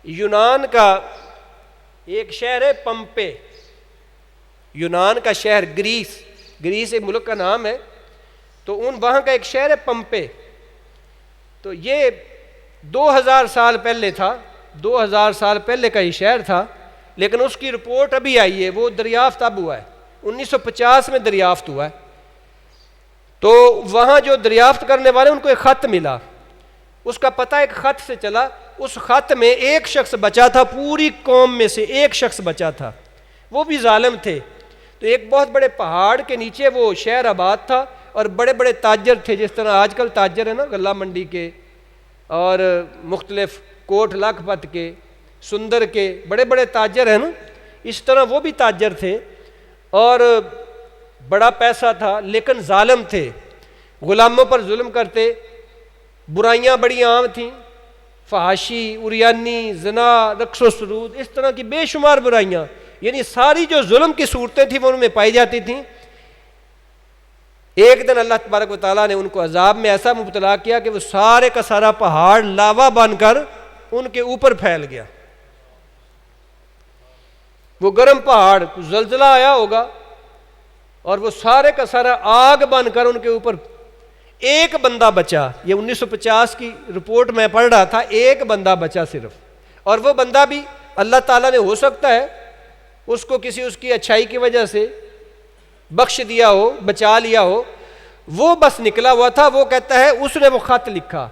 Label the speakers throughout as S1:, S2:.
S1: یونان کا ایک شہر ہے پمپے، یونان کا شہر، گریس ایک ملک کا نام ہے، تو وہاں کا ایک شہر ہے پمپے. تو یہ 2000 سال پہلے تھا، 2000 سال پہلے کا یہ شہر تھا، لیکن اس کی رپورٹ ابھی آئی ہے، وہ دریافت اب ہوا ہے، 1950 میں دریافت ہوا ہے. تو وہاں جو دریافت کرنے والے ان کو ایک خط ملا، اس کا پتہ ایک خط سے چلا. اس خط میں ایک شخص بچا تھا، پوری قوم میں سے ایک شخص بچا تھا، وہ بھی ظالم تھے. تو ایک بہت بڑے پہاڑ کے نیچے وہ شہر آباد تھا، اور بڑے بڑے تاجر تھے، جس طرح آج کل تاجر ہیں نا غلہ منڈی کے اور مختلف کوٹ لاکھپت کے، سندر کے بڑے بڑے تاجر ہیں نا، اس طرح وہ بھی تاجر تھے اور بڑا پیسہ تھا، لیکن ظالم تھے، غلاموں پر ظلم کرتے، برائیاں بڑی عام تھیں، فحاشی، عریانی، زنا، رقص و سرود، اس طرح کی بے شمار برائیاں، یعنی ساری جو ظلم کی صورتیں تھیں وہ ان میں پائی جاتی تھیں. ایک دن اللہ تبارک و تعالیٰ نے ان کو عذاب میں ایسا مبتلا کیا کہ وہ سارے کا سارا پہاڑ لاوا بن کر ان کے اوپر پھیل گیا. وہ گرم پہاڑ، زلزلہ آیا ہوگا اور وہ سارے کا سارا آگ بن کر ان کے اوپر. ایک بندہ بچا، یہ 1950 کی رپورٹ میں پڑھ رہا تھا، ایک بندہ بچا صرف، اور وہ بندہ بھی اللہ تعالیٰ نے ہو سکتا ہے اس کو کسی اس کی اچھائی کی وجہ سے بخش دیا ہو، بچا لیا ہو. وہ بس نکلا ہوا تھا. وہ کہتا ہے اس نے وہ خط لکھا،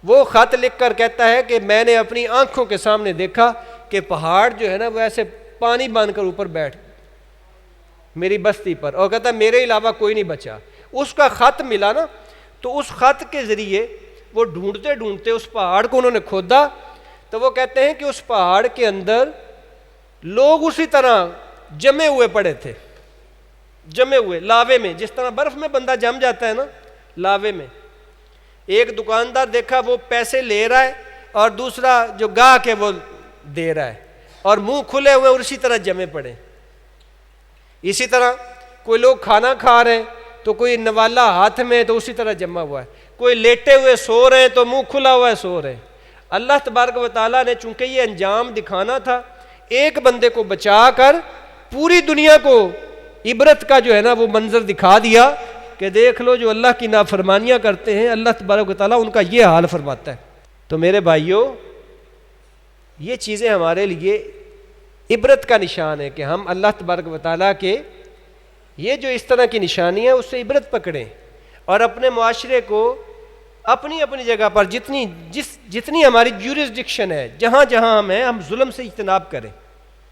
S1: وہ خط لکھ کر کہتا ہے کہ میں نے اپنی آنکھوں کے سامنے دیکھا کہ پہاڑ جو ہے نا وہ ایسے پانی بن کر اوپر بیٹھ میری بستی پر، اور کہتا ہے میرے علاوہ کوئی نہیں بچا. اس کا خط ملا نا، تو اس خط کے ذریعے وہ ڈھونڈتے ڈھونڈتے اس پہاڑ کو انہوں نے کھودا. تو وہ کہتے ہیں کہ اس پہاڑ کے اندر لوگ اسی طرح جمے ہوئے پڑے تھے، جمے ہوئے لاوے میں، جس طرح برف میں بندہ جم جاتا ہے نا، لاوے میں. ایک دکاندار دیکھا وہ پیسے لے رہا ہے اور دوسرا جو گاہک ہے وہ دے رہا ہے، اور منہ کھلے ہوئے اور اسی طرح جمے پڑے. اسی طرح کوئی لوگ کھانا کھا رہے ہیں تو کوئی نوالا ہاتھ میں تو اسی طرح جمع ہوا ہے، کوئی لیٹے ہوئے سو رہے ہیں تو منہ کھلا ہوا ہے سو رہے ہیں. اللہ تبارک و تعالیٰ نے چونکہ یہ انجام دکھانا تھا، ایک بندے کو بچا کر پوری دنیا کو عبرت کا جو ہے نا وہ منظر دکھا دیا کہ دیکھ لو جو اللہ کی نافرمانیاں کرتے ہیں اللہ تبارک و تعالیٰ ان کا یہ حال فرماتا ہے. تو میرے بھائیوں، یہ چیزیں ہمارے لیے عبرت کا نشان ہے کہ ہم اللہ تبارک و تعالیٰ کے یہ جو اس طرح کی نشانیاں اس سے عبرت پکڑیں، اور اپنے معاشرے کو اپنی اپنی جگہ پر جتنی ہماری جیورسڈکشن ہے، جہاں جہاں ہم ہیں، ہم ظلم سے اجتناب کریں.